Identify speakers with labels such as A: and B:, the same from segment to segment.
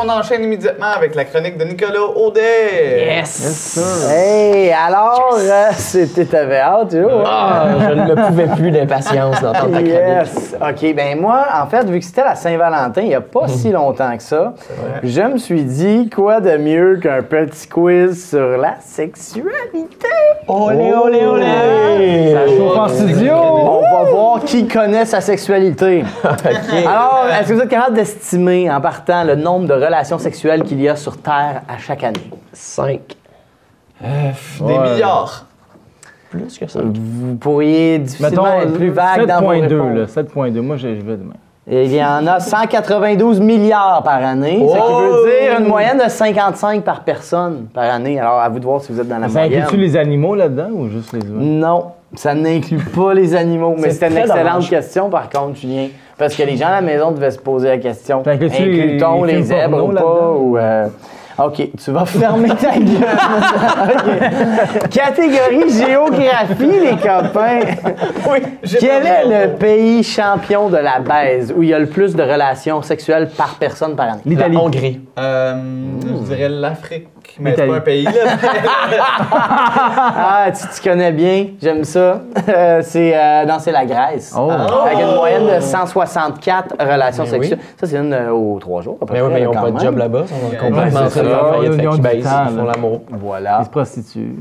A: on enchaîne immédiatement avec la chronique de Nicolas Audet.
B: Yes!
C: Hey, alors, c'était t'avais hâte, tu vois?
B: Ah, je ne me pouvais plus d'impatience d'entendre ta chronique.
C: Yes! OK, ben moi, en fait, vu que c'était la Saint-Valentin, il n'y a pas si longtemps que ça, je me suis dit, quoi de mieux qu'un petit quiz sur la sexualité?
B: Olé, olé, olé!
D: Ça chauffe en studio!
C: On va voir qui connaît sa sexualité. Alors, est-ce que vous êtes capable d'estimer, en partant, le nombre de relations sexuelles qu'il y a sur Terre à chaque année?
B: 5.
A: Des milliards.
B: Plus que ça.
C: Vous pourriez difficilement
D: Mettons,
C: être plus vague dans vos
D: 7.2,
C: réponses.
D: là. 7.2. Moi, je vais demain.
C: Il y en a 192 milliards par année, ce qui veut dire une moyenne de 55 par personne par année. Alors, à vous de voir si vous êtes dans la
D: Ça
C: moyenne.
D: inclut-tu les animaux là-dedans ou juste les humains?
C: Non, ça n'inclut pas les animaux. Mais
B: C'est
C: c'était une
B: très
C: excellente
B: dommage.
C: question, par contre, Julien. Parce que les gens à la maison devaient se poser la question.
D: Ça inclut-tu
C: Inclut-on
D: les
C: les
D: films
C: zèbres
D: porno
C: ou pas?
D: là-dedans?
C: OK, tu vas fermer ta gueule. OK. Catégorie géographie, les copains.
A: Oui,
C: Quel est le pays champion de la baise où il y a le plus de relations sexuelles par personne par année?
B: La
D: L'Italie.
B: Hongrie.
A: Je dirais l'Afrique, mais c'est
D: L'Italie.
A: pas un pays, là.
C: Ah, tu connais bien, j'aime ça. C'est la Grèce.
D: Oh!
C: Avec une moyenne de 164 relations
B: Mais
C: sexuelles. Ça, c'est une aux 3 jours. À peu
B: Mais oui,
C: près,
B: mais ils n'ont
C: quand
B: pas de
C: même.
B: job là-bas. Ils sont complètement
D: Ouais,
B: en train
D: c'est
B: de
D: ça.
B: faire faillite,
D: Ils
B: fait
D: ont
B: qu'ils
D: du
B: baissent,
D: temps,
B: ils font
D: là.
B: l'amour.
C: Voilà.
D: Ils se prostituent.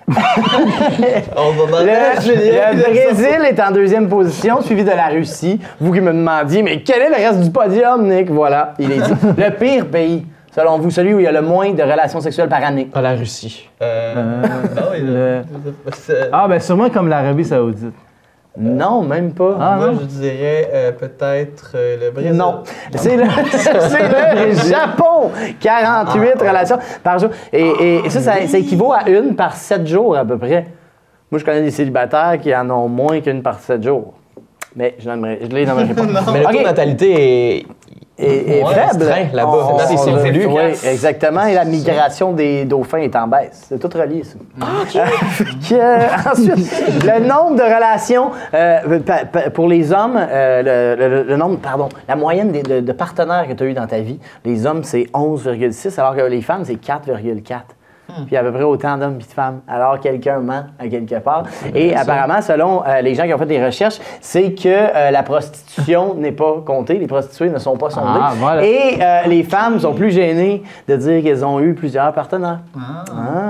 A: On va dans
C: Le Brésil est en deuxième position, suivi de la Russie. Vous qui me demandiez, mais quel est le reste du podium, Nick? Voilà, il est dit. Le pire pays, selon vous, celui où il y a le moins de relations sexuelles par année.
B: Pas la Russie.
D: Ah, ben sûrement comme l'Arabie Saoudite.
C: Non, même pas.
D: Ah,
A: Moi,
D: non?
A: je dirais peut-être le Brésil.
C: Non, c'est le Japon. 48 relations par jour. Et ça équivaut à une par 7 jours à peu près. Moi, je connais des célibataires qui en ont moins qu'une par 7 jours. Mais je les nommerai pas.
B: Mais le taux
C: OK.
B: de natalité
C: est
B: Ouais,
C: faible.
B: restreint là-bas. C'est voulu.
C: Oui, exactement. Et la migration des dauphins est en baisse. C'est tout relié, ça. Ensuite, le nombre de relations pour les hommes, le nombre, pardon, la moyenne de partenaires que tu as eu dans ta vie, les hommes, c'est 11,6, alors que les femmes, c'est 4,4. Puis à peu près autant d'hommes et de femmes. Alors, quelqu'un ment à quelque part. Et apparemment, selon les gens qui ont fait des recherches, c'est que la prostitution n'est pas comptée. Les prostituées ne sont pas sondées.
D: Ah, voilà.
C: Et les femmes sont plus gênées de dire qu'elles ont eu plusieurs partenaires.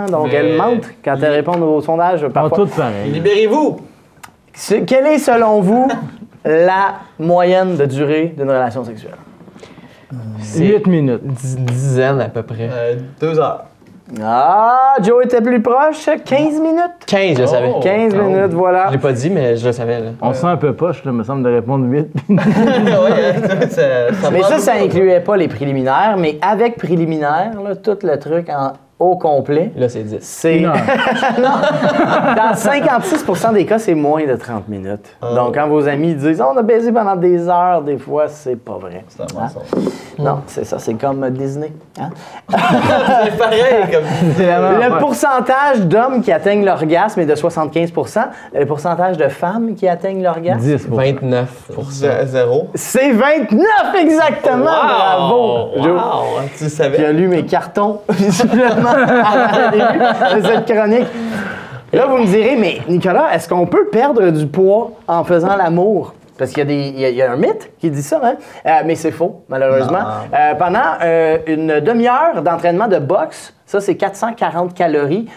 C: Donc,
A: Mais-
C: elles mentent quand elles répondent au sondage
D: Ils sont
C: parfois.
D: toutes pareilles.
A: Libérez-vous!
C: Quelle est, selon vous, la moyenne de durée d'une relation sexuelle?
D: 8 minutes.
B: Dizaine à peu près.
A: 2 heures.
C: Ah, Joe était plus proche. 15 minutes.
B: 15, je le savais.
C: 15 minutes, voilà.
B: Je l'ai pas dit, mais je le savais. Là.
D: On se sent un peu poche, là, me semble, de répondre 8.
C: Mais ça incluait pas les préliminaires, mais avec préliminaires, là, tout le truc au complet,
B: Là, c'est 10.
C: c'est...
D: Une heure.
C: Dans 56% des cas, c'est moins de 30 minutes. Donc, quand vos amis disent « on a baisé pendant des heures », des fois, c'est pas vrai.
A: C'est un
C: Hein?
A: mensonge.
C: Non, c'est ça, c'est comme Disney. Hein?
A: C'est pareil comme.
C: Le pourcentage d'hommes qui atteignent l'orgasme est de 75%. Le pourcentage de femmes qui atteignent l'orgasme,
D: 10
B: 29
A: Zéro.
C: c'est 29 exactement! Bravo! Joe.
A: Tu
C: Qui
A: savais?
C: a lu mes cartons, visiblement, avant le début de cette chronique. Là, vous me direz, mais Nicolas, est-ce qu'on peut perdre du poids en faisant l'amour? Parce qu'il y a un mythe qui dit ça, hein? Mais c'est faux, malheureusement. Pendant une demi-heure d'entraînement de boxe, ça, c'est 440 calories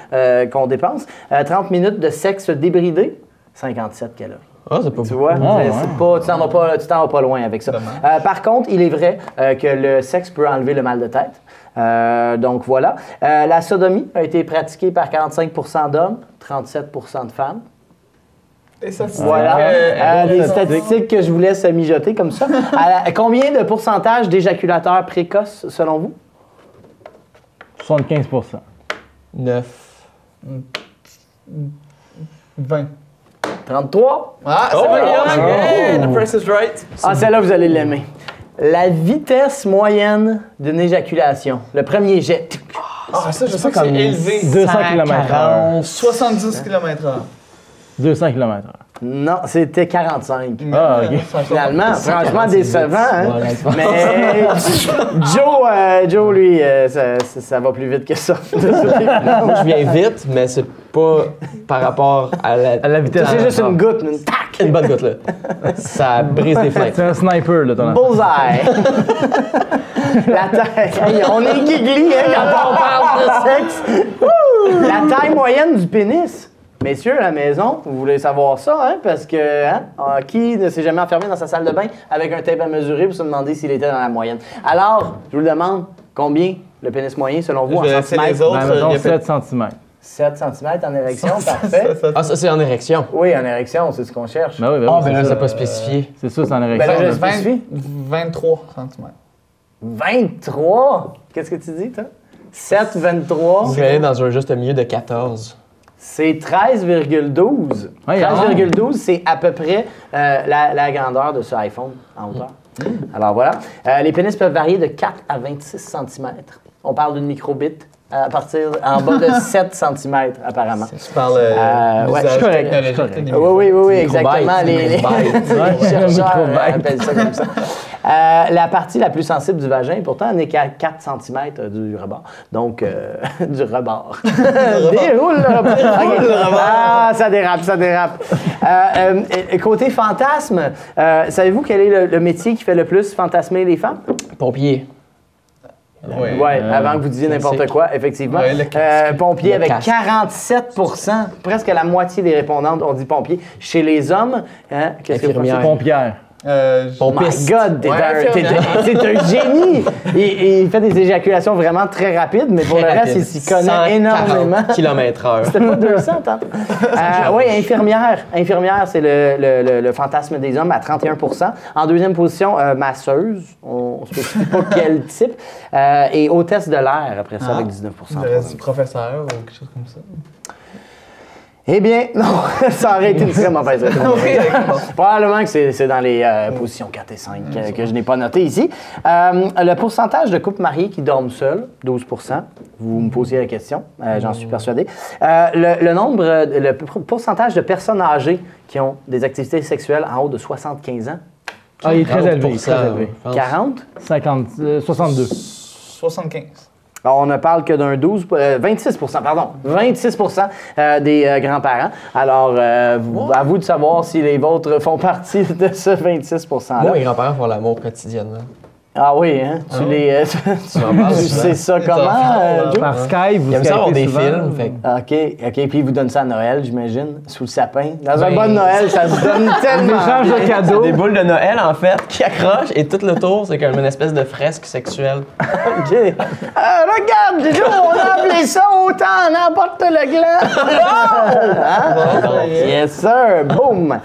C: qu'on dépense. 30 minutes de sexe débridé, 57 calories.
B: Ah, c'est pas
C: Tu
B: beaucoup.
C: vois,
D: ouais.
C: tu t'en vas pas loin avec ça. Par contre, il est vrai que le sexe peut enlever le mal de tête. Donc voilà. La sodomie a été pratiquée par 45% d'hommes, 37% de femmes.
A: Et ça, c'est
C: Voilà. Des statistiques que je vous laisse mijoter comme ça. Combien de pourcentage d'éjaculateurs précoces selon vous?
D: 75%.
B: 9.
A: 20.
C: 33?
A: Ah, c'est pas grave. The price is right.
C: Ah, celle-là, vous allez l'aimer. La vitesse moyenne d'une éjaculation. Le premier jet.
A: Ah, ça, je sais que c'est élevé.
D: 200 km/h.
A: 70 km/h.
D: 200 km/h.
C: Non, c'était 45.
D: Ah, ok.
C: Finalement, franchement
B: c'est
C: décevant, hein?
B: Ouais, je pense.
C: Mais Joe, lui, ça va plus vite que ça.
B: Moi, je viens vite, mais c'est pas par rapport à la
D: vitesse.
C: C'est juste une goutte, une tac!
B: Une bonne goutte, là. Ça brise des fenêtres.
D: C'est un sniper, là, ton enfant.
C: Bullseye! La taille. Hey, on est guigli, hein, quand on parle de sexe. Ouh! La taille moyenne du pénis. Messieurs, à la maison, vous voulez savoir ça, hein? Parce que, qui ne s'est jamais enfermé dans sa salle de bain avec un tape à mesurer pour se demander s'il était dans la moyenne? Alors, je vous le demande, combien le pénis moyen, selon vous, en
A: Je vais laisser les
C: centimètres?
A: autres.
D: Ben, mettons
A: répéter.
D: 7 cm.
C: 7 cm en érection, parfait.
B: Ah, ça, c'est en érection.
C: Oui, en érection, c'est ce qu'on cherche.
D: Ben oui, ben
B: Ah,
D: oui,
B: ben là,
D: ça.
B: c'est pas spécifié.
D: C'est ça, c'est en
C: Ben
D: érection.
C: là, je
D: là.
C: spécifie.
A: 23 cm.
C: 23? Qu'est-ce que tu dis, toi? 7, 23.
B: Je vais aller dans un juste milieu de 14.
C: C'est 13,12.
D: Ouais,
C: 13,12, c'est à peu près la grandeur de ce iPhone en hauteur. Alors voilà. Les pénis peuvent varier de 4 à 26 cm. On parle d'une microbit à partir en bas de 7 cm apparemment.
A: Tu parles
C: ouais,
A: d'usage
C: je suis correct,
A: technologique
D: je suis correct.
A: des
C: Oui, exactement. Les
B: Microbytes.
C: les chercheurs
D: microbyte.
C: appellent ça comme ça. La partie la plus sensible du vagin, pourtant, n'est qu'à 4 cm du rebord. Donc, du rebord. Déroule le rebord. Ok. Ah, ça dérape, ça dérape. Côté fantasme, savez-vous quel est le métier qui fait le plus fantasmer les femmes?
B: Pompier.
A: Oui.
C: Oui, avant que vous disiez n'importe
B: classique.
C: quoi, effectivement.
A: Ouais, le casque.
C: Pompier
B: Le
C: avec
B: casque.
C: 47 presque la moitié des répondantes ont dit pompier. Chez les hommes, hein, qu'est-ce que vous pensez?
B: Infirmière.
D: Pompière.
C: Oh my
B: Pompiste.
C: God, t'es
A: Ouais,
C: un génie! Il fait des éjaculations vraiment très rapides, mais pour le reste, il s'y connaît énormément.
B: km/h.
C: C'était pas 200, tant. Oui, infirmière. Infirmière, c'est le fantasme des hommes à 31 En deuxième position, masseuse. On ne spécifie pas quel type. Et hôtesse de l'air, après ça, avec 19
A: Le reste du professeur ou quelque chose comme ça.
C: Eh bien, non, ça aurait été une très mauvaise réponse. Probablement que c'est dans les positions 4 et 5 que je n'ai pas noté ici. Le pourcentage de couples mariés qui dorment seuls, 12 Vous me posiez la question, j'en suis persuadé. Le pourcentage de personnes âgées qui ont des activités sexuelles en haut de 75 ans,
D: Ah, il est très élevé,
B: 40%,
D: très élevé.
B: je pense.
C: 40.
D: 62.
A: 75.
C: Alors, on ne parle que d'un 26 pardon, 26 des grands-parents. Alors, à vous de savoir si les vôtres font partie de ce 26 %-là.
B: Moi, mes grands-parents font l'amour quotidiennement.
C: Ah oui, hein? Tu
B: en parles
C: tu
B: souvent.
C: sais ça
A: Les
C: comment,
A: enfants,
C: Joe?
D: Par Skype, vous
B: Ils aiment ça avoir
D: Skypez
B: des
D: souvent.
B: films. Fait que-
C: OK, puis ils vous donnent ça à Noël, j'imagine, sous le sapin. Dans un
B: Ben,
C: bon Noël, ça se donne tellement
D: Échange de
C: bien.
D: cadeaux.
B: des boules de Noël, en fait, qui accrochent et tout le tour, c'est comme une espèce de fresque sexuelle.
C: OK. Regarde, Joe, on a appelé ça autant n'importe le gland. Hein? Yes, sir. Boom.